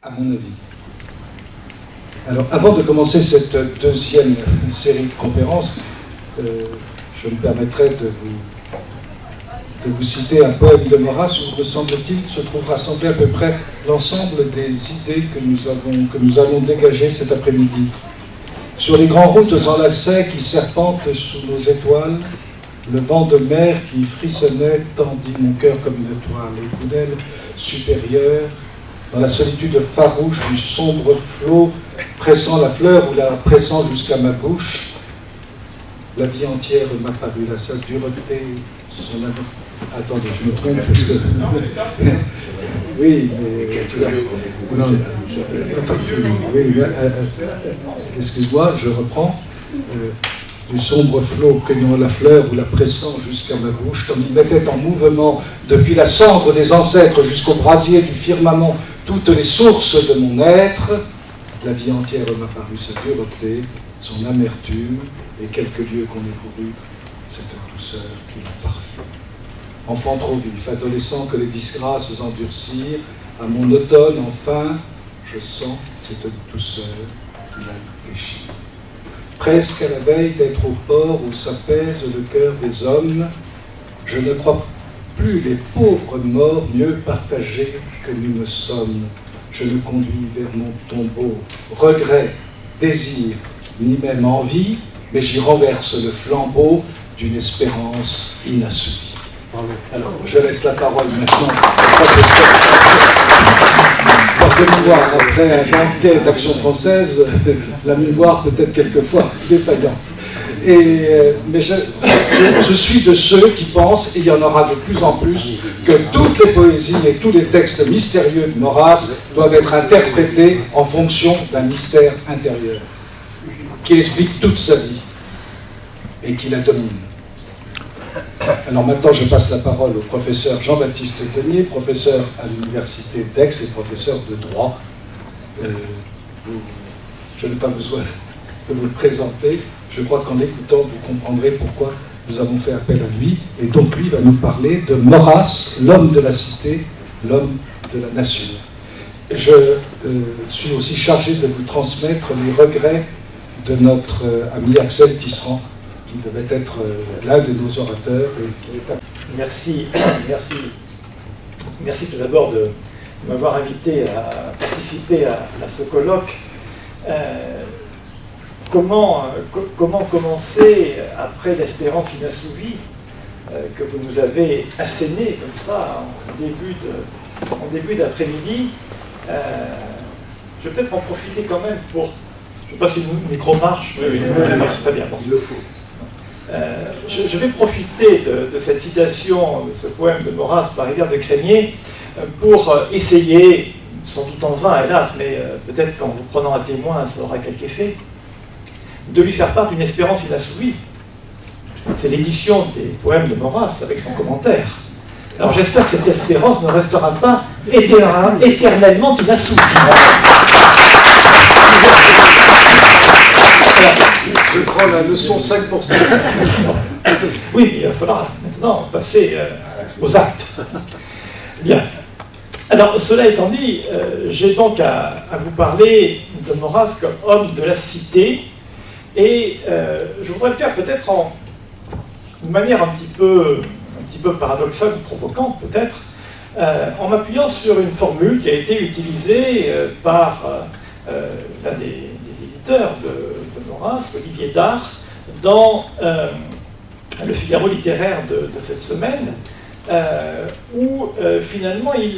à mon avis. Alors, avant de commencer cette deuxième série de conférences, je me permettrai de vous citer un poème de Maurras où, me semble-t-il, se trouve rassemblé à peu près l'ensemble des idées que nous allons dégager cet après-midi. Sur les grandes routes enlacées qui serpentent sous nos étoiles, le vent de mer qui frissonnait tendit mon cœur comme une étoile, les coups d'ailes supérieures, dans la solitude farouche du sombre flot, pressant la fleur ou la pressant jusqu'à ma bouche, la vie entière m'a paru la sa dureté, son amour. Attendez, je me trompe parce que... Oui, mais tu vois... Non, oui, excuse-moi, je reprends. Du sombre flot cueillant la fleur ou la pressant jusqu'à ma bouche, comme il mettait en mouvement, depuis la cendre des ancêtres jusqu'au brasier du firmament, toutes les sources de mon être, la vie entière m'a paru sa dureté, son amertume, et quelques lieux qu'on ait couru, cette douceur qui m'a parfumé. Enfant trop vif, adolescent que les disgrâces endurcirent, à mon automne, enfin, je sens cette douceur qui m'a déchiré. Presque à la veille d'être au port où s'apaise le cœur des hommes, je ne crois plus les pauvres morts mieux partagés que nous ne sommes. Je le conduis vers mon tombeau. Regret, désir, ni même envie, mais j'y renverse le flambeau d'une espérance inassouvie. Alors, je laisse la parole maintenant au professeur. Parce que mémoire, après un banquet d'Action française, la mémoire peut être quelquefois défaillante. Mais je suis de ceux qui pensent, et il y en aura de plus en plus, que toutes les poésies et tous les textes mystérieux de Maurras doivent être interprétés en fonction d'un mystère intérieur, qui explique toute sa vie et qui la domine. Alors maintenant, je passe la parole au professeur Jean-Baptiste Tenier, professeur à l'université d'Aix et professeur de droit. Je n'ai pas besoin de vous le présenter. Je crois qu'en écoutant, vous comprendrez pourquoi nous avons fait appel à lui. Et donc, lui va nous parler de Maurras, l'homme de la cité, l'homme de la nation. Je suis aussi chargé de vous transmettre les regrets de notre ami Axel Tisserand, qui devait être l'un de nos orateurs. Merci tout d'abord de m'avoir invité à participer à ce colloque. Comment commencer, après l'espérance inassouvie que vous nous avez assénée comme ça en début d'après-midi, je vais peut-être en profiter quand même pour... Je ne sais pas si le micro marche. Oui, très bien. Bon. Il le faut. Je vais profiter de cette citation, de ce poème de Maurras par Rivière de Crémier, pour essayer, sans doute en vain hélas, mais peut-être qu'en vous prenant à témoin ça aura quelque effet, de lui faire part d'une espérance inassouvie. C'est l'édition des poèmes de Maurras avec son commentaire. Alors j'espère que cette espérance ne restera pas éternellement inassouvie. Je prends la leçon 5%. Oui, il va falloir maintenant passer aux actes. Bien. Alors, cela étant dit, j'ai donc à vous parler de Maurras comme homme de la cité, et je voudrais le faire peut-être d'une manière un petit peu paradoxale ou provocante peut-être, en m'appuyant sur une formule qui a été utilisée par l'un des éditeurs de Maurras, Olivier Dard, dans le Figaro littéraire de cette semaine, où finalement il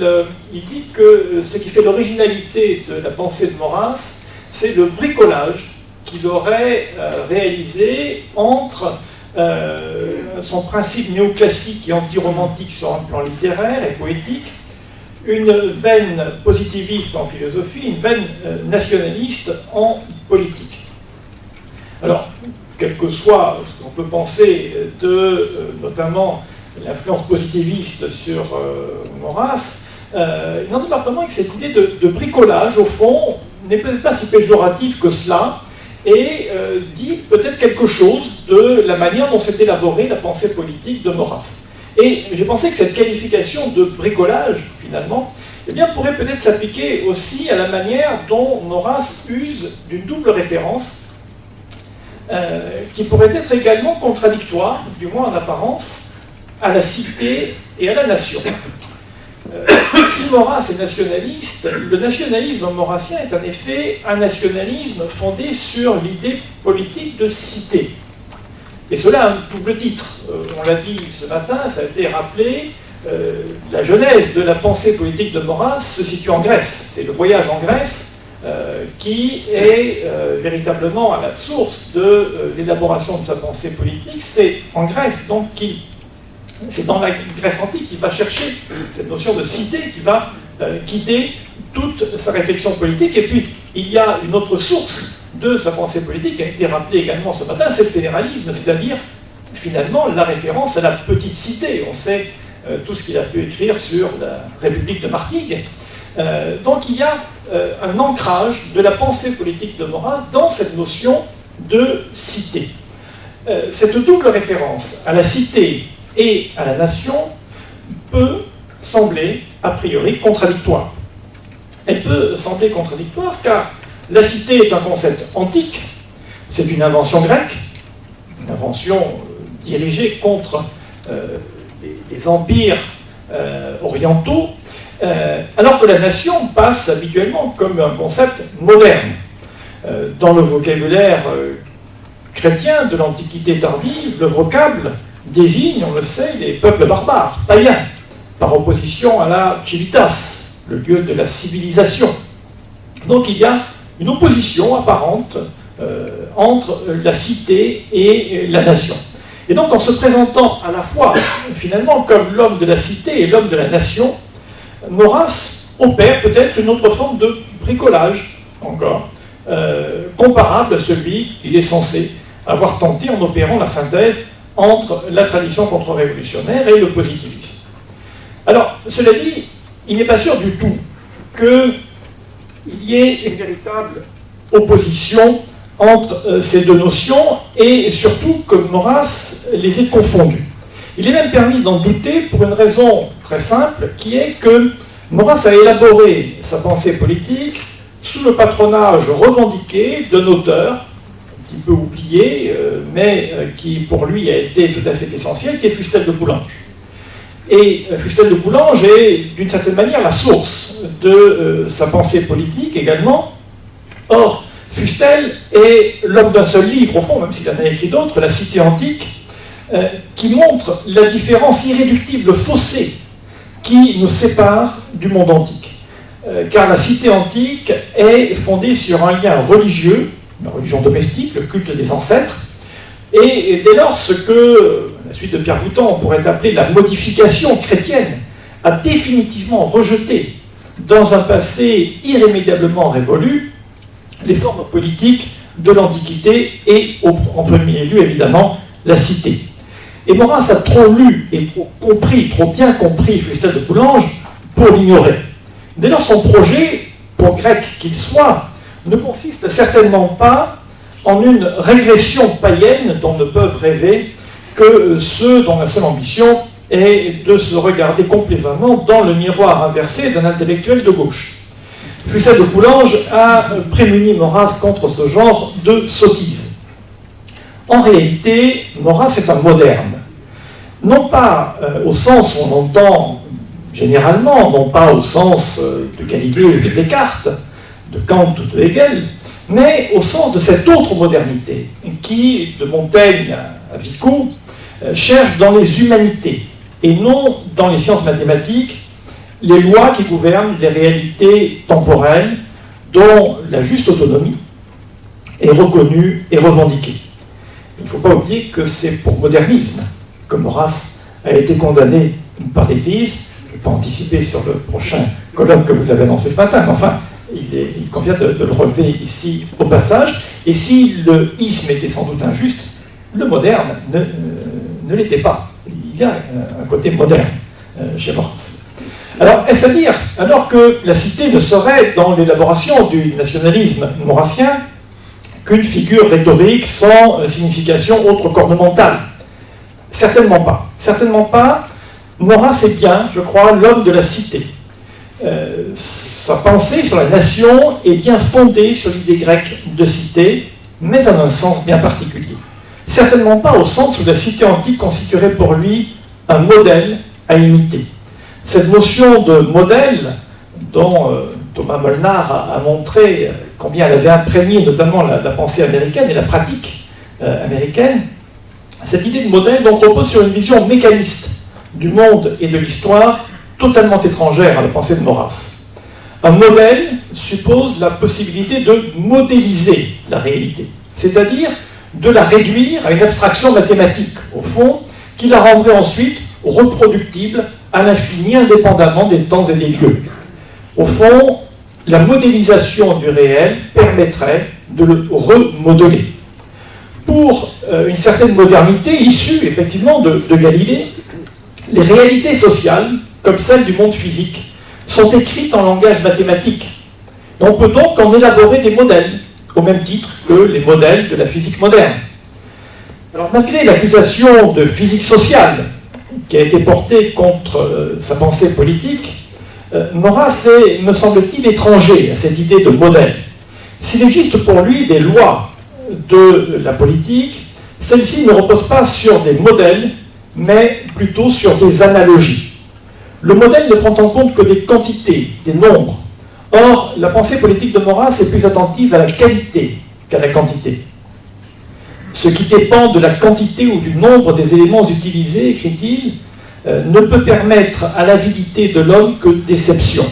dit que ce qui fait l'originalité de la pensée de Maurras, c'est le bricolage qu'il aurait réalisé entre son principe néoclassique et anti-romantique sur un plan littéraire et poétique, une veine positiviste en philosophie, une veine nationaliste en politique. Alors, quel que soit ce qu'on peut penser de notamment l'influence positiviste sur Maurras, il n'en demeure pas moins que cette idée de bricolage, au fond, n'est peut-être pas si péjorative que cela, et dit peut-être quelque chose de la manière dont s'est élaborée la pensée politique de Maurras. Et j'ai pensé que cette qualification de bricolage, finalement, eh bien, pourrait peut-être s'appliquer aussi à la manière dont Maurras use d'une double référence, qui pourrait être également contradictoire, du moins en apparence, à la cité et à la nation. Si Maurras est nationaliste, le nationalisme maurrassien est en effet un nationalisme fondé sur l'idée politique de cité. Et cela a un double titre. On l'a dit ce matin, ça a été rappelé, la genèse de la pensée politique de Maurras se situe en Grèce. C'est le voyage en Grèce qui est véritablement à la source de l'élaboration de sa pensée politique. C'est en Grèce, donc, c'est dans la Grèce antique qu'il va chercher cette notion de cité qui va guider toute sa réflexion politique. Et puis, il y a une autre source de sa pensée politique qui a été rappelée également ce matin, c'est le fédéralisme, c'est-à-dire, finalement, la référence à la petite cité. On sait tout ce qu'il a pu écrire sur la République de Martigues. Donc, il y a un ancrage de la pensée politique de Maurras dans cette notion de cité. Cette double référence à la cité et à la nation peut sembler, a priori, contradictoire. Elle peut sembler contradictoire car la cité est un concept antique, c'est une invention grecque, une invention dirigée contre les empires orientaux, alors que la nation passe habituellement comme un concept moderne. Dans le vocabulaire chrétien de l'Antiquité tardive, le vocable désigne, on le sait, les peuples barbares, païens, par opposition à la civitas, le lieu de la civilisation. Donc il y a une opposition apparente entre la cité et la nation. Et donc en se présentant à la fois, finalement, comme l'homme de la cité et l'homme de la nation, Maurras opère peut-être une autre forme de bricolage, encore, comparable à celui qu'il est censé avoir tenté en opérant la synthèse entre la tradition contre-révolutionnaire et le positivisme. Alors, cela dit, il n'est pas sûr du tout qu'il y ait une véritable opposition entre ces deux notions et surtout que Maurras les ait confondues. Il est même permis d'en douter pour une raison très simple, qui est que Maurras a élaboré sa pensée politique sous le patronage revendiqué d'un auteur, un petit peu oublié, mais qui pour lui a été tout à fait essentiel, qui est Fustel de Coulanges. Et Fustel de Coulanges est d'une certaine manière la source de sa pensée politique également. Or, Fustel est l'homme d'un seul livre, au fond, même s'il en a écrit d'autres, La Cité antique, qui montre la différence irréductible, fossée, qui nous sépare du monde antique. Car la cité antique est fondée sur un lien religieux, la religion domestique, le culte des ancêtres, et dès lors, ce que, à la suite de Pierre Boutan, on pourrait appeler la modification chrétienne, a définitivement rejeté, dans un passé irrémédiablement révolu, les formes politiques de l'Antiquité et, en premier lieu, évidemment, la cité. Et Maurras a trop lu et trop bien compris Fustel de Coulanges pour l'ignorer. Dès lors, son projet, pour grec qu'il soit, ne consiste certainement pas en une régression païenne dont ne peuvent rêver que ceux dont la seule ambition est de se regarder complaisamment dans le miroir inversé d'un intellectuel de gauche. Fustel de Coulanges a prémuni Maurras contre ce genre de sottise. En réalité, Maurras est un moderne. Non pas au sens où on entend généralement, non pas au sens de Galilée ou de Descartes, de Kant ou de Hegel, mais au sens de cette autre modernité qui, de Montaigne à Vico, cherche dans les humanités et non dans les sciences mathématiques les lois qui gouvernent les réalités temporelles dont la juste autonomie est reconnue et revendiquée. Il ne faut pas oublier que c'est pour modernisme que Maurras a été condamné par l'Église. Je ne vais pas anticiper sur le prochain colloque que vous avez annoncé ce matin, mais enfin, il convient de le relever ici au passage. Et si le isme était sans doute injuste, le moderne ne l'était pas. Il y a un côté moderne chez Maurras. Alors, est-ce à dire, alors que la cité ne serait, dans l'élaboration du nationalisme maurrassien, qu'une figure rhétorique sans signification autre qu'ornementale? Certainement pas. Certainement pas. Maurras est bien, je crois, l'homme de la cité. sa pensée sur la nation est bien fondée sur l'idée grecque de cité, mais en un sens bien particulier. Certainement pas au sens où la cité antique constituerait pour lui un modèle à imiter. Cette notion de modèle, dont Thomas Molnar a montré combien elle avait imprégné notamment la pensée américaine et la pratique américaine, cette idée de modèle donc repose sur une vision mécaniste du monde et de l'histoire totalement étrangère à la pensée de Maurras. Un modèle suppose la possibilité de modéliser la réalité, c'est-à-dire de la réduire à une abstraction mathématique, au fond, qui la rendrait ensuite reproductible à l'infini, indépendamment des temps et des lieux. Au fond, la modélisation du réel permettrait de le remodeler. Pour une certaine modernité issue, effectivement, de Galilée, les réalités sociales, comme celles du monde physique, sont écrites en langage mathématique. Et on peut donc en élaborer des modèles, au même titre que les modèles de la physique moderne. Alors, malgré l'accusation de physique sociale qui a été portée contre sa pensée politique, Maurras est, me semble-t-il, étranger à cette idée de modèle. S'il existe pour lui des lois de la politique, celles-ci ne reposent pas sur des modèles, mais plutôt sur des analogies. Le modèle ne prend en compte que des quantités, des nombres. Or, la pensée politique de Maurras est plus attentive à la qualité qu'à la quantité. Ce qui dépend de la quantité ou du nombre des éléments utilisés, écrit-il, ne peut permettre à l'avidité de l'homme que déception.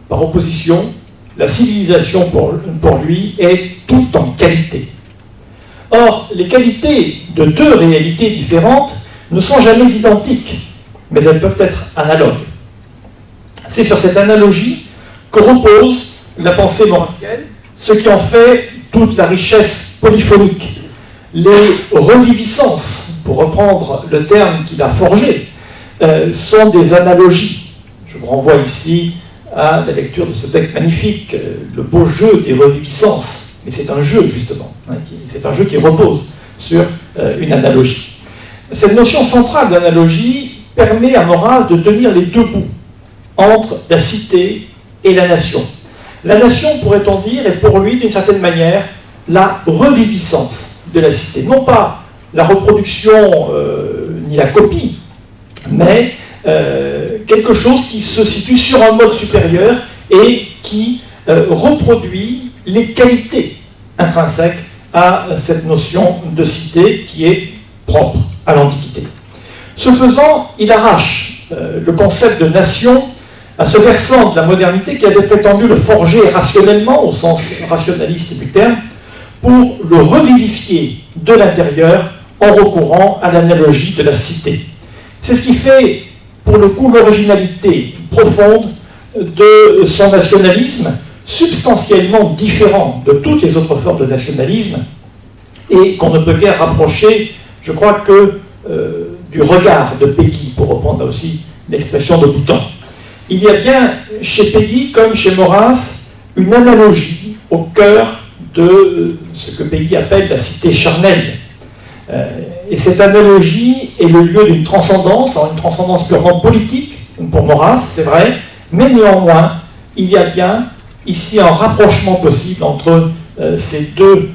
Par opposition, la civilisation pour lui est tout en qualité. Or, les qualités de deux réalités différentes ne sont jamais identiques, mais elles peuvent être analogues. C'est sur cette analogie que repose la pensée maurassienne, ce qui en fait toute la richesse polyphonique. Les reviviscences, pour reprendre le terme qu'il a forgé, sont des analogies. Je vous renvoie ici à la lecture de ce texte magnifique, le beau jeu des reviviscences. Mais c'est un jeu, justement. C'est un jeu qui repose sur une analogie. Cette notion centrale d'analogie permet à Maurras de tenir les deux bouts entre la cité et la nation. La nation, pourrait-on dire, est pour lui, d'une certaine manière, la reviviscence de la cité. Non pas la reproduction ni la copie, mais quelque chose qui se situe sur un mode supérieur et qui reproduit les qualités intrinsèques à cette notion de cité qui est propre à l'Antiquité. Ce faisant, il arrache le concept de nation à ce versant de la modernité qui avait prétendu le forger rationnellement, au sens rationaliste du terme, pour le revivifier de l'intérieur en recourant à l'analogie de la cité. C'est ce qui fait, pour le coup, l'originalité profonde de son nationalisme, substantiellement différent de toutes les autres formes de nationalisme, et qu'on ne peut guère rapprocher, je crois, que du regard de Péguy, pour reprendre là aussi l'expression de Boutan. Il y a bien chez Péguy, comme chez Maurras, une analogie au cœur de ce que Péguy appelle la cité charnelle. Et cette analogie est le lieu d'une transcendance, une transcendance purement politique, pour Maurras, c'est vrai, mais néanmoins, il y a bien ici un rapprochement possible entre ces deux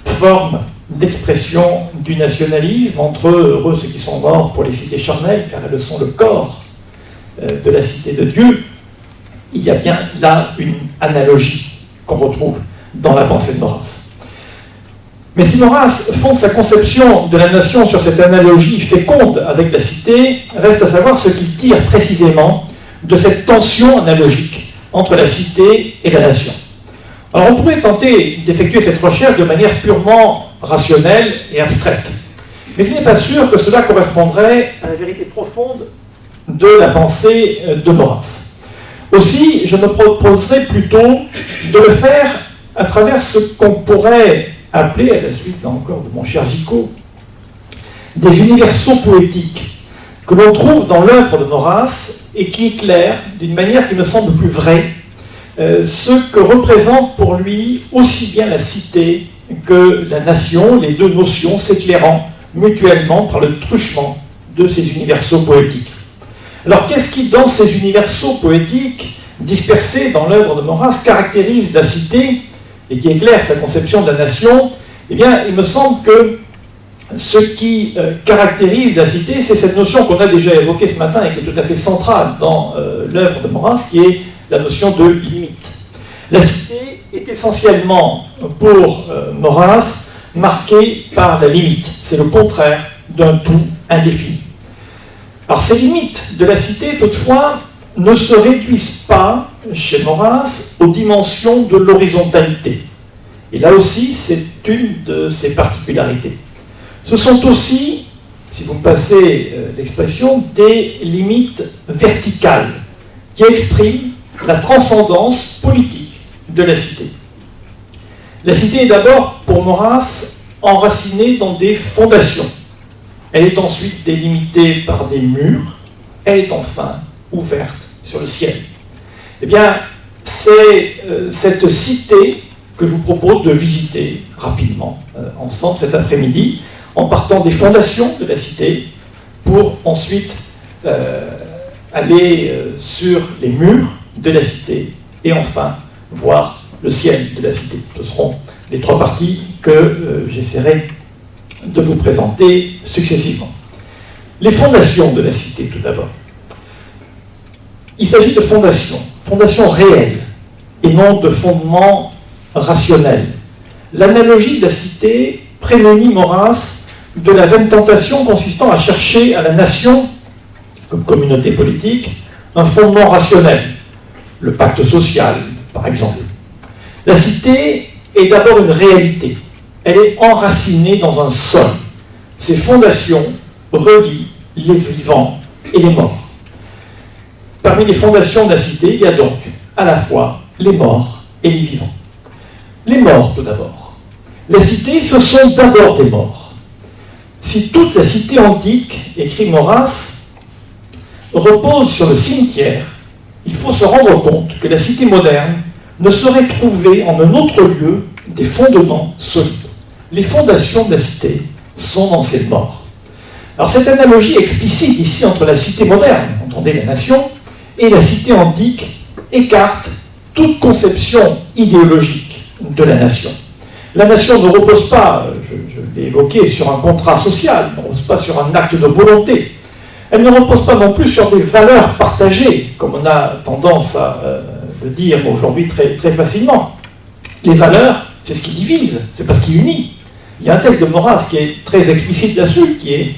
formes d'expression du nationalisme, entre heureux ceux qui sont morts pour les cités charnelles, car elles sont le corps de la cité de Dieu. Il y a bien là une analogie qu'on retrouve dans la pensée de Maurras. Mais si Maurras fonde sa conception de la nation sur cette analogie féconde avec la cité, reste à savoir ce qu'il tire précisément de cette tension analogique entre la cité et la nation. Alors on pourrait tenter d'effectuer cette recherche de manière purement rationnelle et abstraite. Mais il n'est pas sûr que cela correspondrait à la vérité profonde de la pensée de Maurras. Aussi, je me proposerais plutôt de le faire à travers ce qu'on pourrait appeler, à la suite là encore de mon cher Vico, des universaux poétiques que l'on trouve dans l'œuvre de Maurras et qui éclairent d'une manière qui me semble plus vraie ce que représente pour lui aussi bien la cité que la nation, les deux notions s'éclairant mutuellement par le truchement de ces universaux poétiques. Alors qu'est-ce qui, dans ces universaux poétiques, dispersée dans l'œuvre de Maurras, caractérise la cité et qui éclaire sa conception de la nation, eh bien, il me semble que ce qui caractérise la cité, c'est cette notion qu'on a déjà évoquée ce matin et qui est tout à fait centrale dans l'œuvre de Maurras, qui est la notion de limite. La cité est essentiellement, pour Maurras, marquée par la limite. C'est le contraire d'un tout indéfini. Alors ces limites de la cité, toutefois, ne se réduisent pas, chez Maurras, aux dimensions de l'horizontalité. Et là aussi, c'est une de ses particularités. Ce sont aussi, si vous me passez l'expression, des limites verticales qui expriment la transcendance politique de la cité. La cité est d'abord, pour Maurras, enracinée dans des fondations. Elle est ensuite délimitée par des murs. Elle est enfin ouverte sur le ciel. Eh bien, c'est cette cité que je vous propose de visiter rapidement ensemble cet après-midi, en partant des fondations de la cité, pour ensuite aller sur les murs de la cité et enfin voir le ciel de la cité. Ce seront les trois parties que j'essaierai de vous présenter successivement. Les fondations de la cité, tout d'abord. Il s'agit de fondations réelles et non de fondements rationnels. L'analogie de la cité prémunit Maurras de la vaine tentation consistant à chercher à la nation, comme communauté politique, un fondement rationnel, le pacte social, par exemple. La cité est d'abord une réalité. Elle est enracinée dans un sol. Ses fondations relient les vivants et les morts. Parmi les fondations de la cité, il y a donc à la fois les morts et les vivants. Les morts, tout d'abord. Les cités, ce sont d'abord des morts. Si toute la cité antique, écrit Maurras, repose sur le cimetière, il faut se rendre compte que la cité moderne ne saurait trouver en un autre lieu des fondements solides. Les fondations de la cité sont dans ces morts. Alors cette analogie explicite ici entre la cité moderne, entendez la nation, et la cité antique écarte toute conception idéologique de la nation. La nation ne repose pas, je l'ai évoqué, sur un contrat social, ne repose pas sur un acte de volonté. Elle ne repose pas non plus sur des valeurs partagées, comme on a tendance à le dire aujourd'hui très, très facilement. Les valeurs, c'est ce qui divise, c'est pas ce qui unit. Il y a un texte de Maurras qui est très explicite là-dessus, qui est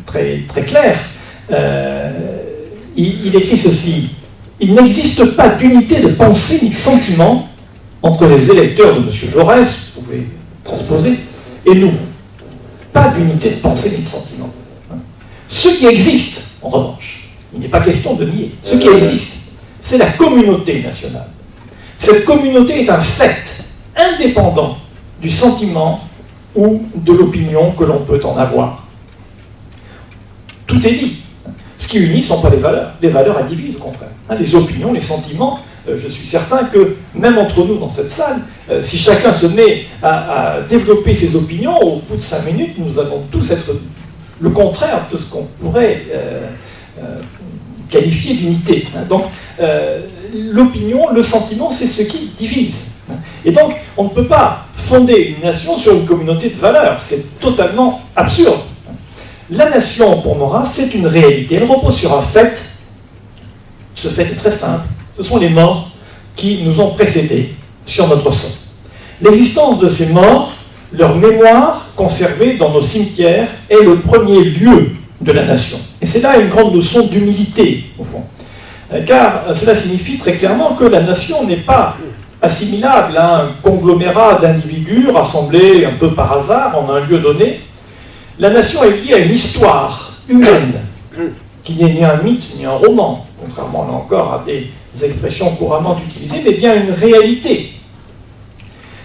très, très clair. Il écrit ceci: « Il n'existe pas d'unité de pensée ni de sentiment entre les électeurs de M. Jaurès, vous pouvez transposer, et nous. Pas d'unité de pensée ni de sentiment. Ce qui existe, en revanche, il n'est pas question de nier, ce qui existe, c'est la communauté nationale. Cette communauté est un fait indépendant du sentiment ou de l'opinion que l'on peut en avoir. Tout est dit. Ce qui unit, ce ne sont pas les valeurs. Les valeurs, elles divisent, au contraire. Les opinions, les sentiments, je suis certain que, même entre nous dans cette salle, si chacun se met à développer ses opinions, au bout de 5 minutes, nous allons tous être le contraire de ce qu'on pourrait qualifier d'unité. Donc, l'opinion, le sentiment, c'est ce qui divise. Et donc, on ne peut pas fonder une nation sur une communauté de valeurs. C'est totalement absurde. La nation, pour Maurras, c'est une réalité. Elle repose sur un fait. Ce fait est très simple. Ce sont les morts qui nous ont précédés sur notre sol. L'existence de ces morts, leur mémoire conservée dans nos cimetières, est le premier lieu de la nation. Et c'est là une grande leçon d'humilité, au fond. Car cela signifie très clairement que la nation n'est pas assimilable à un conglomérat d'individus rassemblés un peu par hasard en un lieu donné. La nation est liée à une histoire humaine, qui n'est ni un mythe ni un roman, contrairement là encore à des expressions couramment utilisées, mais bien une réalité.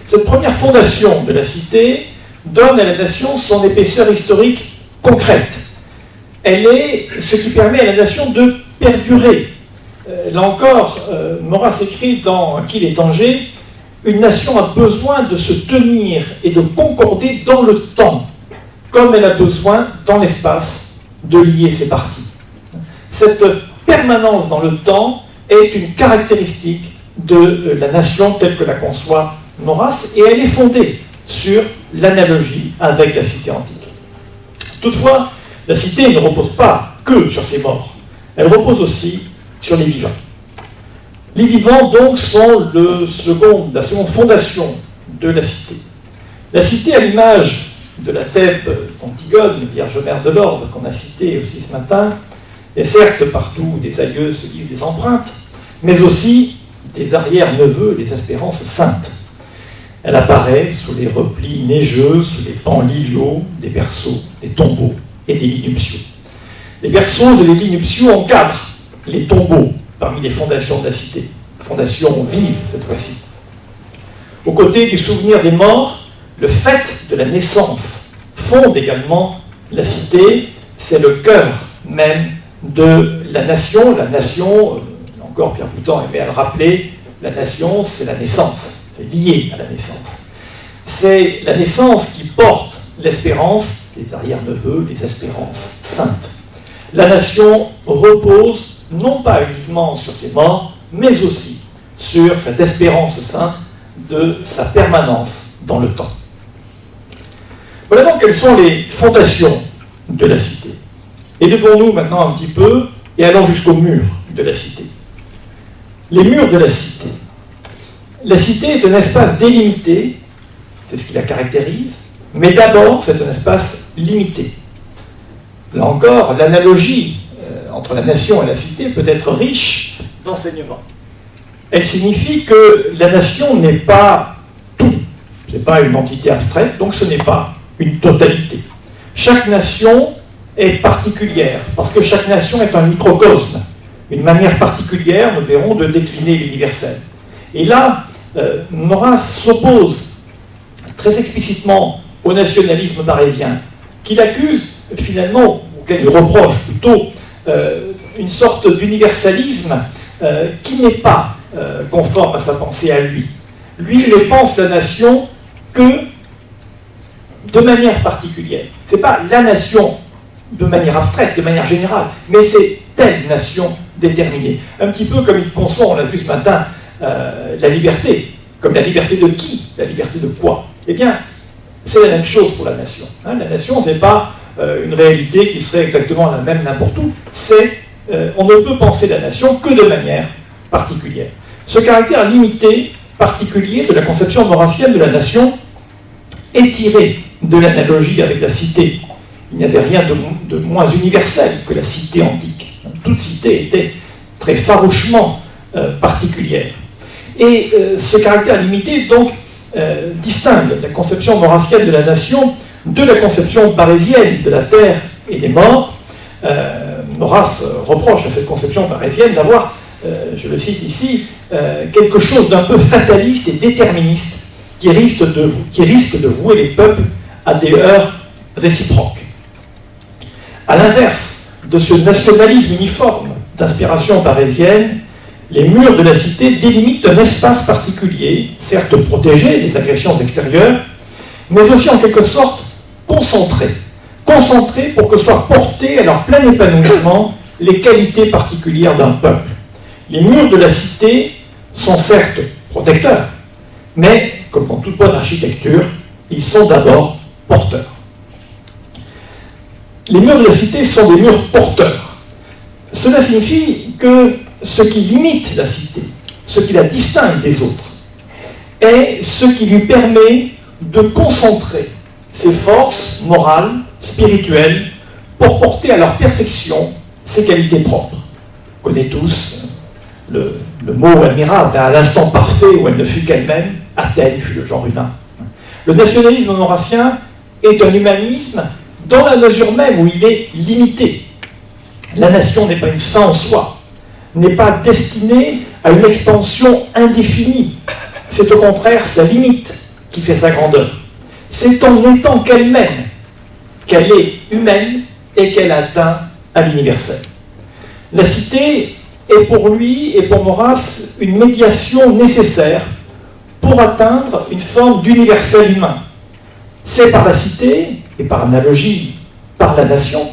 Cette première fondation de la cité donne à la nation son épaisseur historique concrète. Elle est ce qui permet à la nation de perdurer. Là encore, Maurras écrit dans Qu'il est Tanger, une nation a besoin de se tenir et de concorder dans le temps, comme elle a besoin dans l'espace de lier ses parties. Cette permanence dans le temps est une caractéristique de la nation telle que la conçoit Maurras, et elle est fondée sur l'analogie avec la cité antique. Toutefois, la cité ne repose pas que sur ses morts, elle repose aussi sur les vivants. Les vivants, donc, sont la seconde fondation de la cité. La cité, à l'image de la Thèbes d'Antigone, Vierge Mère de l'Ordre, qu'on a citée aussi ce matin, est certes partout où des aïeux se lisent des empreintes, mais aussi des arrière-neveux, des espérances saintes. Elle apparaît sous les replis neigeux, sous les pans liviaux, des berceaux, des tombeaux et des lits nuptiaux. Les berceaux et les lits nuptiaux encadrent les tombeaux parmi les fondations de la cité, fondations vives cette fois-ci. Aux côtés du souvenir des morts, le fait de la naissance fonde également la cité, c'est le cœur même de la nation. La nation, encore Pierre Poutan aimait à le rappeler, la nation c'est la naissance, c'est lié à la naissance. C'est la naissance qui porte l'espérance, les arrière-neveux, les espérances saintes. La nation repose non pas uniquement sur ses morts, mais aussi sur cette espérance sainte de sa permanence dans le temps. Voilà donc quelles sont les fondations de la cité. Élevons-nous maintenant un petit peu et allons jusqu'aux murs de la cité. Les murs de la cité. La cité est un espace délimité, c'est ce qui la caractérise, mais d'abord c'est un espace limité. Là encore, l'analogie entre la nation et la cité peut être riche d'enseignements. Elle signifie que la nation n'est pas tout, ce n'est pas une entité abstraite, donc ce n'est pas une totalité. Chaque nation est particulière, parce que chaque nation est un microcosme, une manière particulière, nous verrons, de décliner l'universel. Et là, Maurras s'oppose très explicitement au nationalisme parisien, qu'il accuse finalement, auquel il reproche plutôt, une sorte d'universalisme qui n'est pas conforme à sa pensée à lui. Lui, il ne pense la nation que de manière particulière. Ce n'est pas la nation de manière abstraite, de manière générale, mais c'est telle nation déterminée. Un petit peu comme il conçoit, on l'a vu ce matin, la liberté. Comme la liberté de qui? La liberté de quoi? Eh bien, c'est la même chose pour la nation. Hein, la nation, ce n'est pas une réalité qui serait exactement la même n'importe où. On ne peut penser la nation que de manière particulière. Ce caractère limité, particulier de la conception maurassienne de la nation est tiré de l'analogie avec la cité. Il n'y avait rien de moins universel que la cité antique. Toute cité était très farouchement particulière. Et ce caractère limité, donc, distingue la conception maurassienne de la nation de la conception parisienne de la terre et des morts. Maurras reproche à cette conception parisienne d'avoir, je le cite ici, quelque chose d'un peu fataliste et déterministe qui risque de vouer les peuples à des heurts réciproques. À l'inverse de ce nationalisme uniforme d'inspiration parisienne, les murs de la cité délimitent un espace particulier, certes protégé des agressions extérieures, mais aussi en quelque sorte concentré pour que soient portées à leur plein épanouissement les qualités particulières d'un peuple. Les murs de la cité sont certes protecteurs, mais, comme dans toute bonne architecture, ils sont d'abord porteurs. Les murs de la cité sont des murs porteurs. Cela signifie que ce qui limite la cité, ce qui la distingue des autres, est ce qui lui permet de concentrer ses forces morales, spirituelles, pour porter à leur perfection ses qualités propres. On connaît tous le mot admirable, à l'instant parfait où elle ne fut qu'elle-même, Athènes fut le genre humain. Le nationalisme maurassien est un humanisme dans la mesure même où il est limité. La nation n'est pas une fin en soi, n'est pas destinée à une expansion indéfinie. C'est au contraire sa limite qui fait sa grandeur. C'est en étant qu'elle-même qu'elle est humaine et qu'elle atteint à l'universel. La cité est pour lui et pour Maurras une médiation nécessaire pour atteindre une forme d'universel humain. C'est par la cité, et par analogie par la nation,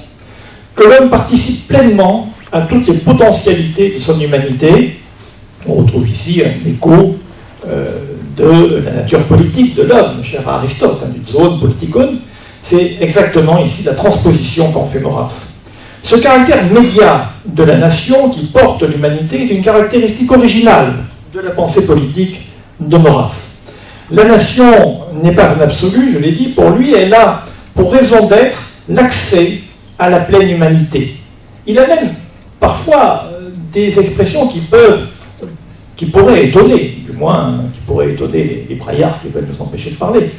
que l'homme participe pleinement à toutes les potentialités de son humanité, On retrouve ici un écho de la nature politique de l'homme, cher à Aristote, une zone politikon. C'est exactement ici la transposition qu'en fait Maurras. Ce caractère médiat de la nation qui porte l'humanité est une caractéristique originale de la pensée politique de Maurras. La nation n'est pas un absolu, je l'ai dit, pour lui, elle a pour raison d'être l'accès à la pleine humanité. Il a même parfois des expressions qui pourraient étonner, du moins qui pourraient étonner les braillards qui veulent nous empêcher de parler.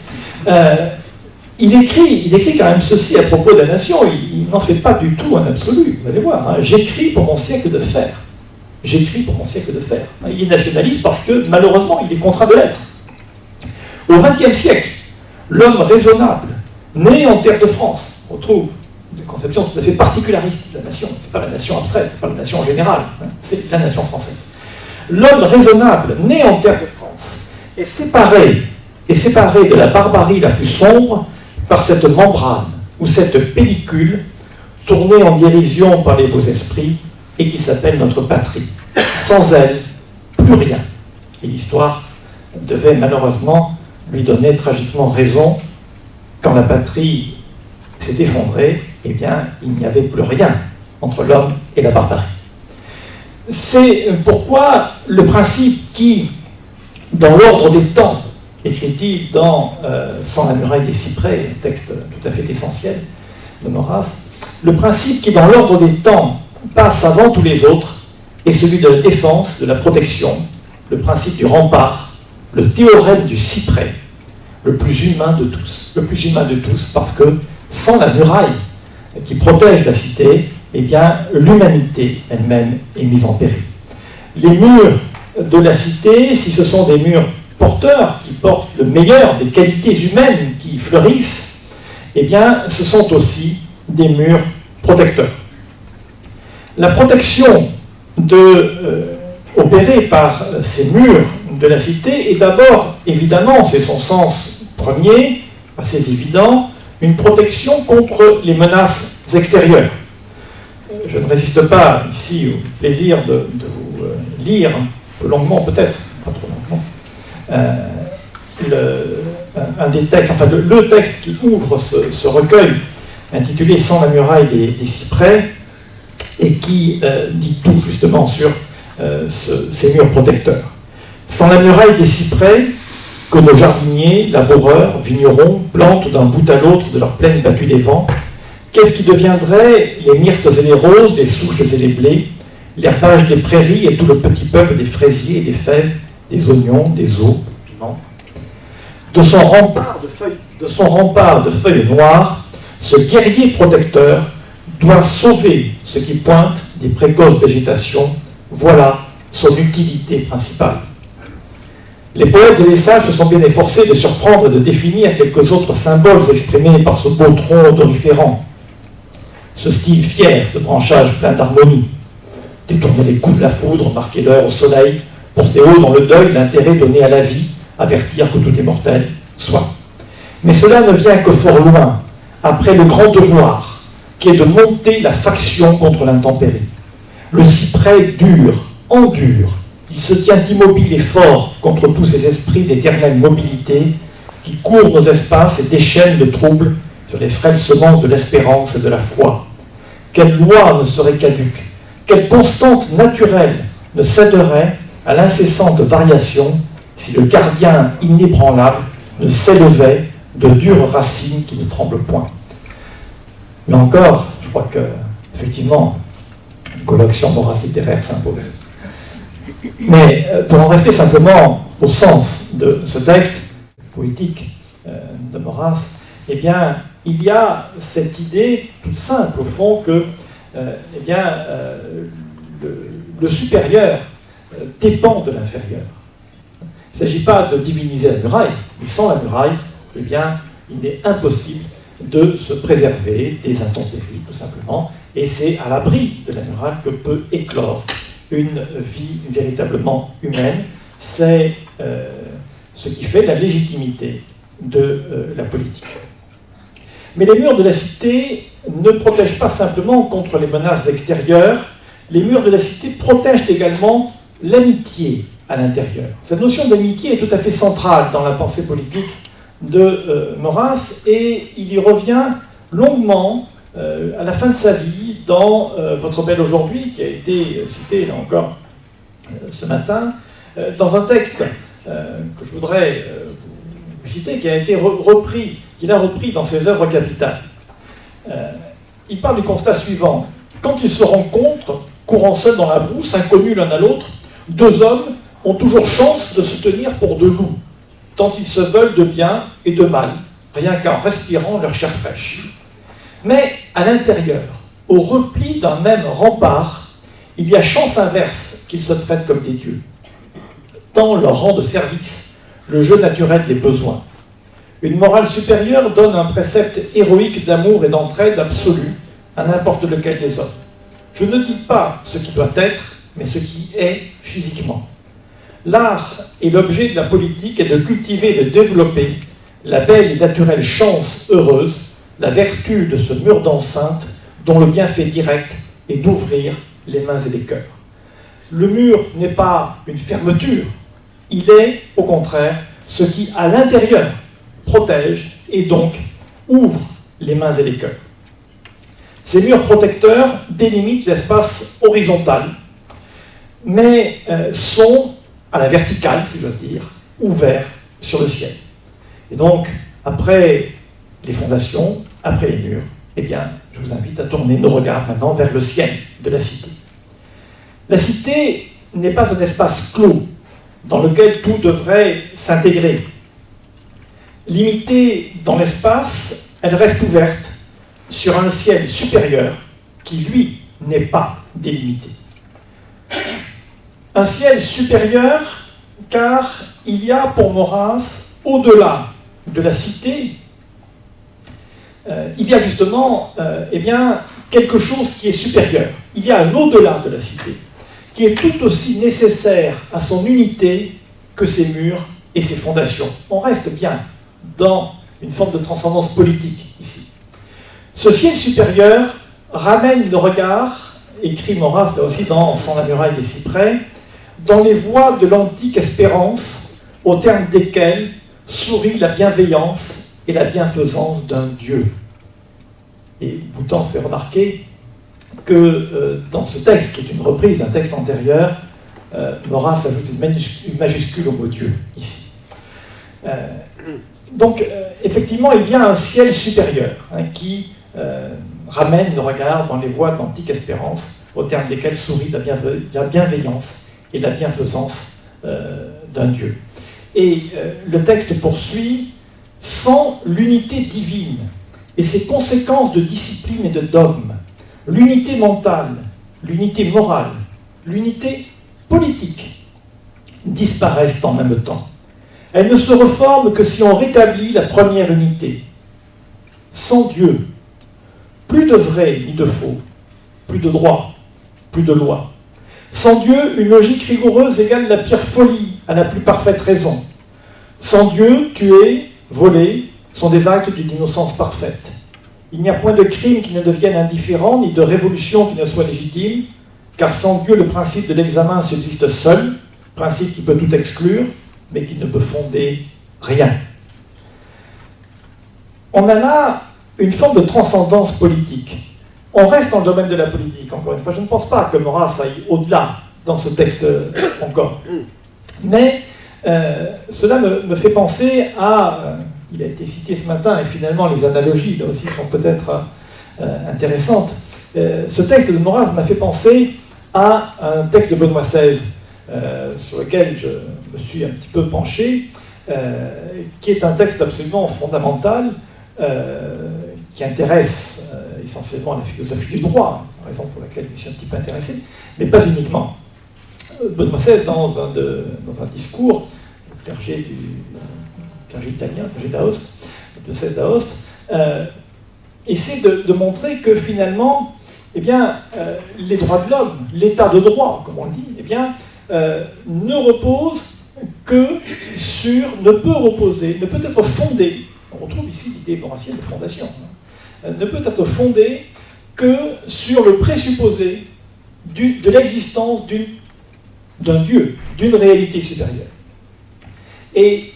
Il écrit quand même ceci à propos de la nation, il n'en fait pas du tout un absolu, vous allez voir, hein. J'écris pour mon siècle de fer. J'écris pour mon siècle de fer. Il est nationaliste parce que, malheureusement, il est contraint de l'être. Au XXe siècle, l'homme raisonnable, né en terre de France, on retrouve une conception tout à fait particulariste de la nation. Ce n'est pas la nation abstraite, ce n'est pas la nation en général, hein, c'est la nation française. L'homme raisonnable, né en terre de France, est séparé de la barbarie la plus sombre par cette membrane ou cette pellicule tournée en dérision par les beaux esprits et qui s'appelle notre patrie. Sans elle, plus rien. Et l'histoire devait malheureusement lui donner tragiquement raison. Quand la patrie s'est effondrée, eh bien, il n'y avait plus rien entre l'homme et la barbarie. C'est pourquoi le principe qui, dans l'ordre des temps, écrit-il dans Sans la muraille des cyprès, un texte tout à fait essentiel de Maurras, le principe qui, dans l'ordre des temps, passe avant tous les autres est celui de la défense, de la protection, le principe du rempart, le théorème du cyprès, le plus humain de tous. Le plus humain de tous parce que sans la muraille qui protège la cité, eh bien, l'humanité elle-même est mise en péril. Les murs de la cité, si ce sont des murs porteurs, qui portent le meilleur des qualités humaines qui fleurissent, eh bien, ce sont aussi des murs protecteurs. La protection opérée par ces murs de la cité est d'abord, évidemment, c'est son sens premier, assez évident, une protection contre les menaces extérieures. Je ne résiste pas ici au plaisir de vous lire, un peu longuement peut-être, pas trop longuement, un des textes, enfin le texte qui ouvre ce recueil, intitulé Sans la muraille des cyprès, et qui dit tout justement sur ces murs protecteurs. Sans la muraille des cyprès, que nos jardiniers, laboureurs, vignerons plantent d'un bout à l'autre de leur plaine battue des vents, qu'est-ce qui deviendrait les myrtes et les roses, les souches et les blés, l'herbage des prairies et tout le petit peuple des fraisiers et des fèves, des oignons, des eaux, piments. De son rempart de feuilles noires, ce guerrier protecteur doit sauver ce qui pointe des précoces végétations. Voilà son utilité principale. Les poètes et les sages se sont bien efforcés de surprendre et de définir quelques autres symboles exprimés par ce beau tronc odoriférant. Ce style fier, ce branchage plein d'harmonie. Détourner les coups de la foudre, marquer l'heure au soleil, porter haut dans le deuil l'intérêt donné à la vie, avertir que tout est mortel, soit. Mais cela ne vient que fort loin, après le grand devoir, qui est de monter la faction contre l'intempérie. Le cyprès endure, il se tient immobile et fort contre tous ces esprits d'éternelle mobilité qui courent nos espaces et déchaînent le trouble sur les frêles semences de l'espérance et de la foi. Quelle loi ne serait caduque, quelle constante naturelle ne céderait à l'incessante variation si le gardien inébranlable ne s'élevait de dures racines qui ne tremblent point. Là encore, je crois que, effectivement, une colloque sur Maurras littéraire s'impose. Mais pour en rester simplement au sens de ce texte poétique de Maurras, eh bien, il y a cette idée toute simple, au fond, que eh bien, le supérieur dépend de l'inférieur. Il ne s'agit pas de diviniser la muraille, mais sans la muraille, eh bien, il est impossible de se préserver des intempéries, tout simplement, et c'est à l'abri de la muraille que peut éclore une vie véritablement humaine. C'est ce qui fait la légitimité de la politique. Mais les murs de la cité ne protègent pas simplement contre les menaces extérieures, les murs de la cité protègent également l'amitié à l'intérieur. Cette notion d'amitié est tout à fait centrale dans la pensée politique de Maurras, et il y revient longuement à la fin de sa vie dans Votre Belle aujourd'hui, qui a été cité là encore ce matin, dans un texte que je voudrais vous citer, qui a été repris, qu'il a repris dans ses œuvres capitales. Il parle du constat suivant: quand ils se rencontrent, courant seuls dans la brousse, inconnus l'un à l'autre, deux hommes ont toujours chance de se tenir pour deux loups, tant ils se veulent de bien et de mal, rien qu'en respirant leur chair fraîche. Mais à l'intérieur, au repli d'un même rempart, il y a chance inverse qu'ils se traitent comme des dieux, tant leur rend de service le jeu naturel des besoins. Une morale supérieure donne un précepte héroïque d'amour et d'entraide absolue à n'importe lequel des hommes. Je ne dis pas ce qui doit être, mais ce qui est physiquement. L'art et l'objet de la politique est de cultiver et de développer la belle et naturelle chance heureuse, la vertu de ce mur d'enceinte dont le bienfait direct est d'ouvrir les mains et les cœurs. Le mur n'est pas une fermeture, il est, au contraire, ce qui, à l'intérieur, protège et donc ouvre les mains et les cœurs. Ces murs protecteurs délimitent l'espace horizontal, mais sont, à la verticale, si j'ose dire, ouverts sur le ciel. Et donc, après les fondations, après les murs, eh bien, je vous invite à tourner nos regards maintenant vers le ciel de la cité. La cité n'est pas un espace clos dans lequel tout devrait s'intégrer. Limitée dans l'espace, elle reste ouverte sur un ciel supérieur qui, lui, n'est pas délimité. Un ciel supérieur car il y a pour Maurras, au-delà de la cité, il y a justement eh bien, quelque chose qui est supérieur. Il y a un au-delà de la cité, qui est tout aussi nécessaire à son unité que ses murs et ses fondations. On reste bien dans une forme de transcendance politique ici. Ce ciel supérieur ramène le regard, écrit Maurras là aussi dans Sans la muraille des cyprès, dans les voies de l'antique espérance, au terme desquelles sourit la bienveillance et la bienfaisance d'un Dieu. Et Boutan fait remarquer que dans ce texte, qui est une reprise d'un texte antérieur, Maurras ajoute une majuscule au mot Dieu, ici. Donc, effectivement, il y a un ciel supérieur qui ramène le regard dans les voies de l'antique espérance, au terme desquelles sourit la bienveillance et la bienfaisance d'un Dieu. Et le texte poursuit: sans l'unité divine et ses conséquences de discipline et de dogme, l'unité mentale, l'unité morale, l'unité politique disparaissent en même temps. Elles ne se reforment que si on rétablit la première unité. Sans Dieu, plus de vrai ni de faux, plus de droit, plus de loi. Sans Dieu, une logique rigoureuse égale la pire folie à la plus parfaite raison. Sans Dieu, tuer, voler sont des actes d'une innocence parfaite. Il n'y a point de crime qui ne devienne indifférent, ni de révolution qui ne soit légitime, car sans Dieu, le principe de l'examen subsiste seul, principe qui peut tout exclure, mais qui ne peut fonder rien. On a là une forme de transcendance politique. On reste dans le domaine de la politique, encore une fois. Je ne pense pas que Maurras aille au-delà dans ce texte encore. Mais cela me fait penser à... il a été cité ce matin, et finalement les analogies, là aussi, sont peut-être intéressantes. Ce texte de Maurras m'a fait penser à un texte de Benoît XVI, sur lequel je me suis un petit peu penché, qui est un texte absolument fondamental, qui intéresse essentiellement la philosophie du droit, raison pour laquelle je me suis un petit peu intéressé, mais pas uniquement. Benoît XVI, dans un discours, le clergé italien, le clergé d'Aoste, le diocèse d'Aoste, essaie de montrer que finalement, eh bien, les droits de l'homme, l'état de droit, comme on le dit, eh bien, ne repose que sur, ne peut être fondé, on retrouve ici l'idée maurassienne de fondation, ne peut être fondé que sur le présupposé de l'existence d'une d'un Dieu, d'une réalité supérieure. Et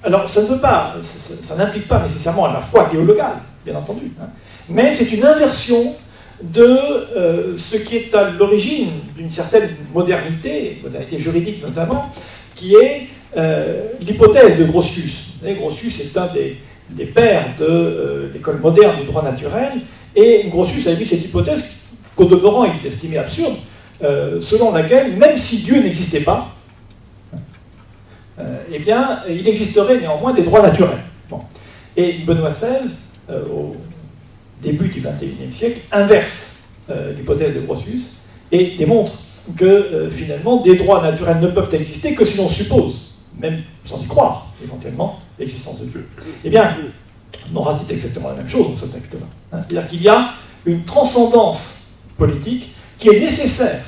alors, ça ne veut pas, ça n'implique pas nécessairement la foi théologale, bien entendu, hein, mais c'est une inversion de ce qui est à l'origine d'une certaine modernité juridique notamment, qui est l'hypothèse de Grotius. Grotius est un des pères de l'école moderne du droit naturel, et Grotius a émis cette hypothèse qu'au demeurant il estimait absurde, selon laquelle, même si Dieu n'existait pas, eh bien, il existerait néanmoins des droits naturels. Bon. Et Benoît XVI, au début du XXIe siècle, inverse l'hypothèse de Grotius et démontre que finalement des droits naturels ne peuvent exister que si l'on suppose, même sans y croire, éventuellement, l'existence de Dieu. Eh bien, Maurras dit exactement la même chose dans ce texte-là. Hein, c'est-à-dire qu'il y a une transcendance politique qui est nécessaire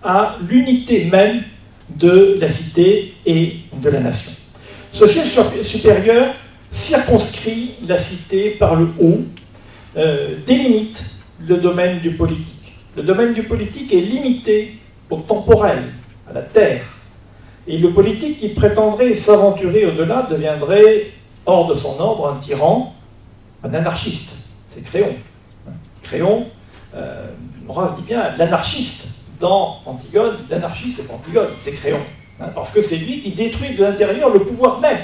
à l'unité même de la cité et de la nation. Ce ciel supérieur circonscrit la cité par le haut, délimite le domaine du politique. Le domaine du politique est limité au temporel, à la terre. Et le politique qui prétendrait s'aventurer au-delà deviendrait, hors de son ordre, un tyran, un anarchiste. C'est Créon. Créon, Maurras dit bien l'anarchiste. Dans Antigone, l'anarchiste, c'est pas Antigone, c'est Créon. Hein, parce que c'est lui qui détruit de l'intérieur le pouvoir même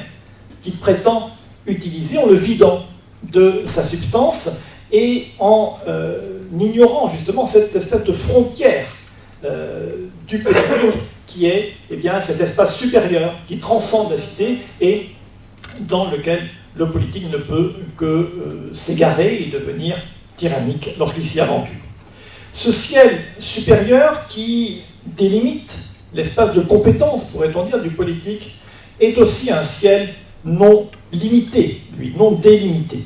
qu'il prétend utiliser en le vidant de sa substance et en ignorant justement cette espèce de frontière du politique qui est eh bien, cet espace supérieur qui transcende la cité et dans lequel le politique ne peut que s'égarer et devenir tyrannique lorsqu'il s'y aventure. Ce ciel supérieur qui délimite l'espace de compétence, pourrait-on dire, du politique, est aussi un ciel non limité, lui, non délimité.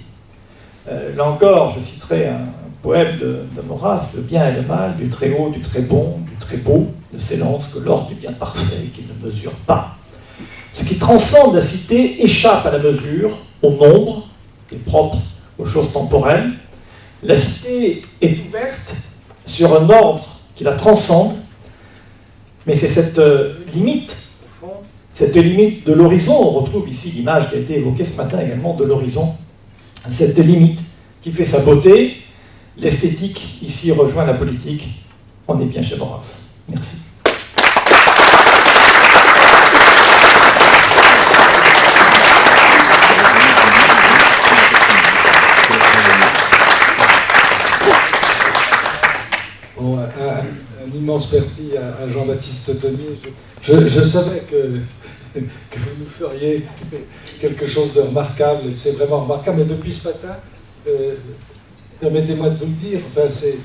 Là encore, je citerai un poème de Maurras, le bien et le mal, du très haut, du très bon, du très beau, ne s'élance que l'ordre du bien parfait qu'il ne mesure pas. Ce qui transcende la cité échappe à la mesure, au nombre, est propre aux choses temporelles. La cité est ouverte sur un ordre qui la transcende, mais c'est cette limite de l'horizon, on retrouve ici l'image qui a été évoquée ce matin également de l'horizon, cette limite qui fait sa beauté. L'esthétique ici rejoint la politique, on est bien chez Maurras. Merci. Bon, un immense merci à Jean-Baptiste Tonier. Je savais que vous nous feriez quelque chose de remarquable, c'est vraiment remarquable, mais depuis ce matin, permettez-moi de vous le dire, enfin, c'est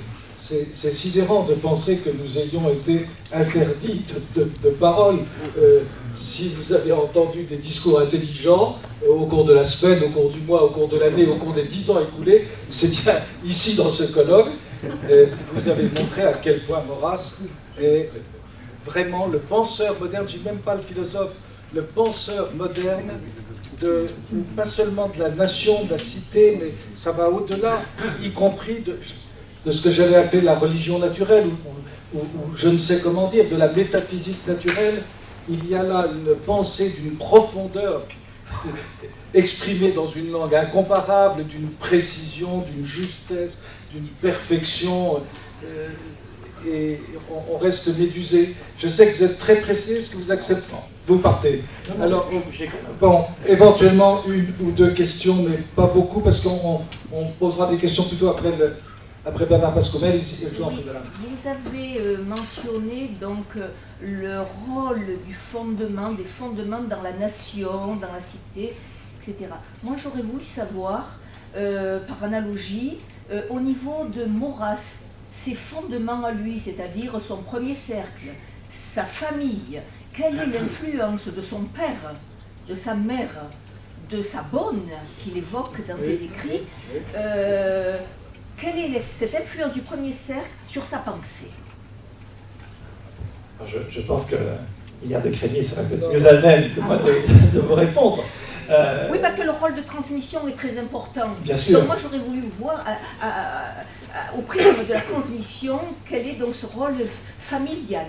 sidérant de penser que nous ayons été interdits de parole. Si vous avez entendu des discours intelligents au cours de la semaine, au cours du mois, au cours de l'année, au cours des 10 ans écoulés, c'est bien ici dans ce colloque. Vous avez montré à quel point Maurras est vraiment le penseur moderne, je ne dis même pas le philosophe, le penseur moderne, pas seulement de la nation, de la cité, mais ça va au-delà, y compris de ce que j'allais appeler la religion naturelle, ou je ne sais comment dire, de la métaphysique naturelle. Il y a là une pensée d'une profondeur exprimée dans une langue incomparable, d'une précision, d'une justesse, d'une perfection, et on reste médusé. Je sais que vous êtes très pressé, est-ce que vous acceptez? Vous partez. Alors, bon, éventuellement une ou deux questions, mais pas beaucoup, parce qu'on posera des questions plutôt après Bernard Bascomel. Vous avez mentionné donc le rôle du fondement, des fondements dans la nation, dans la cité, etc. Moi, j'aurais voulu savoir, par analogie, au niveau de Maurras, ses fondements à lui, c'est-à-dire son premier cercle, sa famille, quelle est l'influence de son père, de sa mère, de sa bonne, qu'il évoque dans ses écrits, quelle est cette influence du premier cercle sur sa pensée? Je pense que Hilliard de Crémier serait peut-être mieux à même que moi de vous répondre. Oui, parce que le rôle de transmission est très important. Bien sûr. Donc moi, j'aurais voulu voir, au prisme de la transmission, quel est donc ce rôle familial.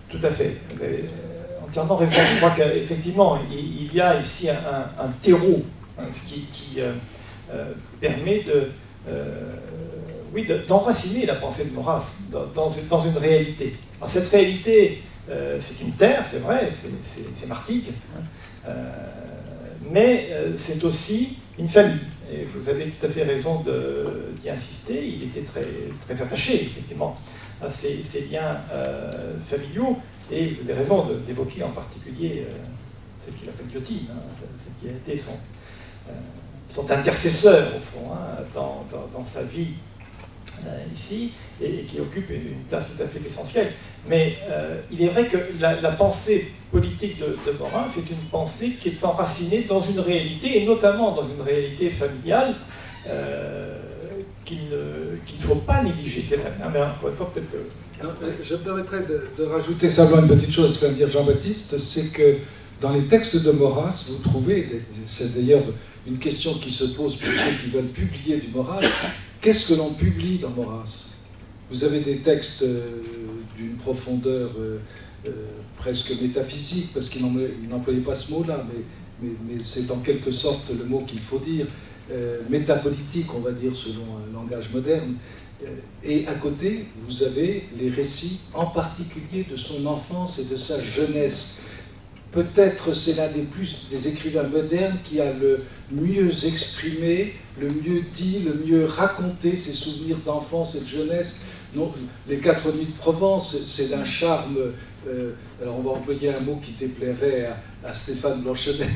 tout à fait. Vous avez entièrement raison. Je crois qu'effectivement, il y a ici un terreau, hein, qui permet d'enraciner la pensée de Maurras dans une réalité. Alors, cette réalité, c'est une terre, c'est vrai, c'est Martigues, hein, mais c'est aussi une famille. Et vous avez tout à fait raison d'y insister. Il était très, très attaché, effectivement, à ces liens familiaux. Et vous avez raison d'évoquer en particulier celle qu'il appelle Viotti, hein, celle qui a été son intercesseur, au fond, hein, dans sa vie ici, et qui occupe une place tout à fait essentielle. Mais il est vrai que la pensée politique de Maurras, c'est une pensée qui est enracinée dans une réalité, et notamment dans une réalité familiale, qu'il ne faut pas négliger, c'est vrai. Mais encore une fois, peut-être que... Non, je me permettrais de rajouter simplement une petite chose, ce que vient de dire Jean-Baptiste, c'est que dans les textes de Maurras, vous trouvez, c'est d'ailleurs une question qui se pose pour ceux qui veulent publier du Maurras, qu'est-ce que l'on publie dans Maurras? Vous avez des textes d'une profondeur presque métaphysique, parce qu'il n'employait pas ce mot-là, mais c'est en quelque sorte le mot qu'il faut dire, métapolitique, on va dire, selon un langage moderne. Et à côté, vous avez les récits, en particulier de son enfance et de sa jeunesse. Peut-être c'est l'un des écrivains modernes qui a le mieux exprimé, le mieux dit, le mieux raconté ses souvenirs d'enfance et de jeunesse. Non, les 4 nuits de Provence, c'est d'un charme, alors on va employer un mot qui déplairait à Stéphane Blanchenet,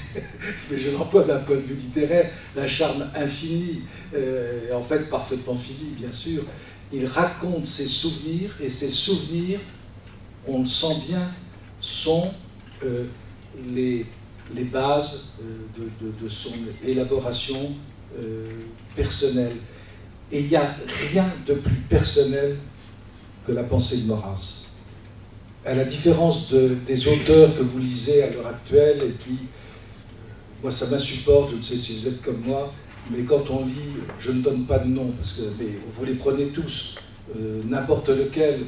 mais je l'emploie d'un point de vue littéraire, d'un charme infini, et en fait parfaitement fini, bien sûr. Il raconte ses souvenirs, et ses souvenirs, on le sent bien, sont les bases de son élaboration personnelle. Et il n'y a rien de plus personnel que la pensée de Maurras. À la différence des auteurs que vous lisez à l'heure actuelle et qui, moi ça m'insupporte, je ne sais si vous êtes comme moi, mais quand on lit, je ne donne pas de nom, parce que vous les prenez tous, n'importe lequel,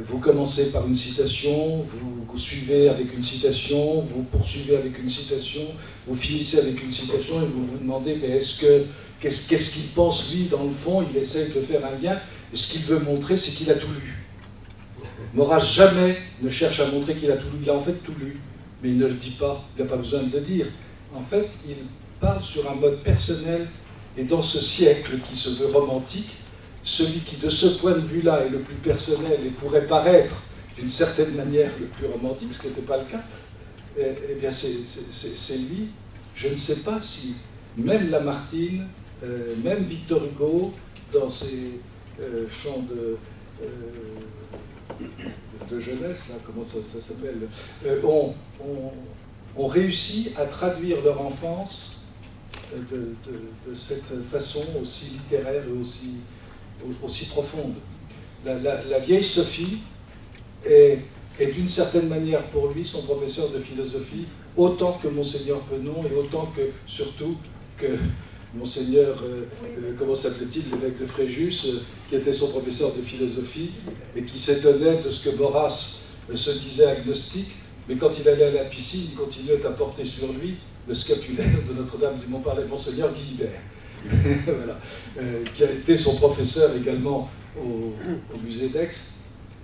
vous commencez par une citation, vous suivez avec une citation, vous poursuivez avec une citation, vous finissez avec une citation et vous vous demandez, mais qu'est-ce qu'il pense lui dans le fond? Il essaie de faire un lien, et ce qu'il veut montrer, c'est qu'il a tout lu. Maurras jamais ne cherche à montrer qu'il a tout lu, il a en fait tout lu, mais il ne le dit pas, il n'a pas besoin de le dire. En fait, il parle sur un mode personnel, et dans ce siècle qui se veut romantique, celui qui, de ce point de vue-là, est le plus personnel et pourrait paraître, d'une certaine manière, le plus romantique, ce qui n'était pas le cas, eh bien, c'est lui. Je ne sais pas si même Lamartine, même Victor Hugo, dans ses chants de jeunesse, là, comment ça s'appelle, ont réussi à traduire leur enfance de cette façon aussi littéraire et aussi profonde. La vieille Sophie est d'une certaine manière pour lui son professeur de philosophie, autant que Monseigneur Penon et autant que, surtout, que Monseigneur, comment s'appelait-il, l'évêque de Fréjus, qui était son professeur de philosophie et qui s'étonnait de ce que Maurras se disait agnostique, mais quand il allait à la piscine, il continuait à porter sur lui le scapulaire de Notre-Dame du Montparnasse, Monseigneur Guilibert, voilà, qui a été son professeur également au musée d'Aix.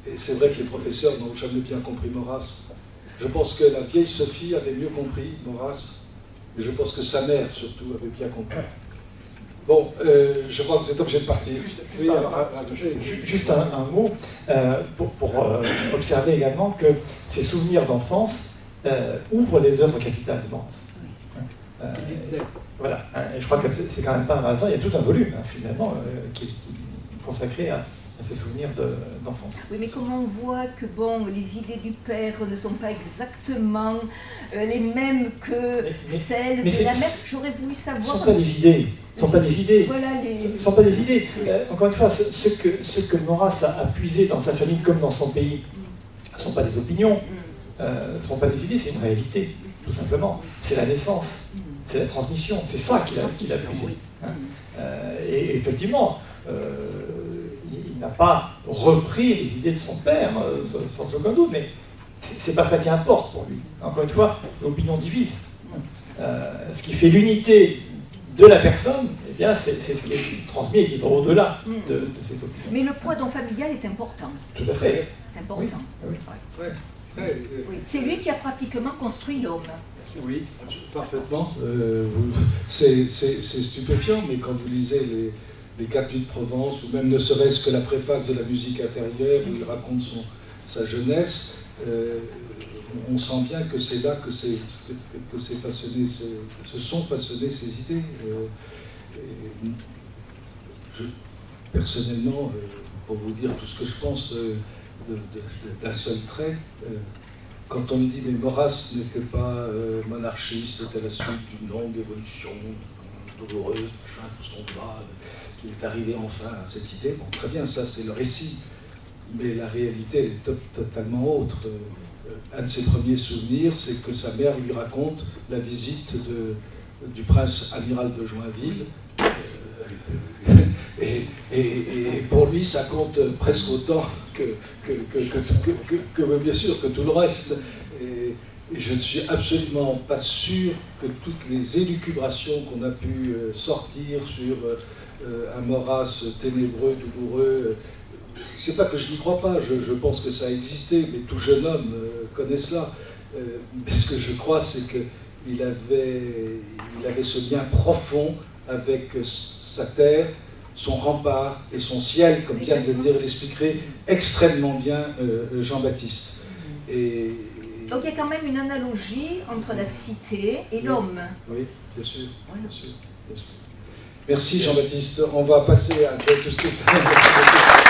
Et c'est vrai que les professeurs n'ont jamais bien compris Maurras. Je pense que la vieille Sophie avait mieux compris Maurras, et je pense que sa mère, surtout, avait bien compris. Bon, je crois que vous êtes obligé de partir. Juste un mot pour observer également que ces souvenirs d'enfance ouvrent les œuvres capitales de Maurras. Voilà, et je crois que c'est quand même pas un hasard, il y a tout un volume, hein, finalement, qui est consacré à ces souvenirs d'enfance. Oui, mais comme on voit que bon, les idées du père ne sont pas exactement les mêmes que celles de la mère, j'aurais voulu savoir... Ce ne sont pas des idées. Ce ne sont pas des idées. Voilà Ce ne sont pas des idées. Encore une fois, ce que Maurras a puisé dans sa famille comme dans son pays, ce ne sont pas des opinions, ce ne sont pas des idées, c'est une réalité, tout simplement. C'est la naissance, c'est la transmission, c'est ça qu'il a puisé. Hein. Et effectivement, il n'a pas repris les idées de son père, sans aucun doute, mais c'est pas ça qui importe pour lui. Encore une fois, l'opinion divise. Ce qui fait l'unité de la personne, eh bien, c'est ce qui est transmis et qui va au-delà de ces opinions. Mais le poids don familial est important. Tout à fait. C'est important. Oui. Ouais. Oui. C'est lui qui a pratiquement construit l'homme. Oui, parfaitement. C'est stupéfiant, mais quand vous lisez les Quatre Nuits de Provence, ou même ne serait-ce que la préface de la musique intérieure, où il raconte sa jeunesse, on sent bien que c'est là que se sont façonnées ces idées. Personnellement, pour vous dire tout ce que je pense d'un seul trait, quand on me dit mais Maurras n'était pas monarchiste, c'était la suite d'une longue évolution douloureuse, machin, tout ce qu'on voit, qu'il est arrivé enfin à cette idée, bon, très bien, ça c'est le récit, mais la réalité elle est totalement autre. Un de ses premiers souvenirs, c'est que sa mère lui raconte la visite du prince amiral de Joinville. Et pour lui, ça compte presque autant que bien sûr, que tout le reste. Et je ne suis absolument pas sûr que toutes les élucubrations qu'on a pu sortir sur un Maurras ténébreux, douloureux, c'est pas que je n'y crois pas, je pense que ça a existé, mais tout jeune homme connaît cela. Mais ce que je crois, c'est qu'il avait ce lien profond avec sa terre, son rempart et son ciel, comme vient de le dire, l'expliquerait extrêmement bien Jean-Baptiste. Donc il y a quand même une analogie entre la cité et l'homme. Oui, bien sûr, bien sûr. Merci Jean-Baptiste. On va passer à tout ce qui est...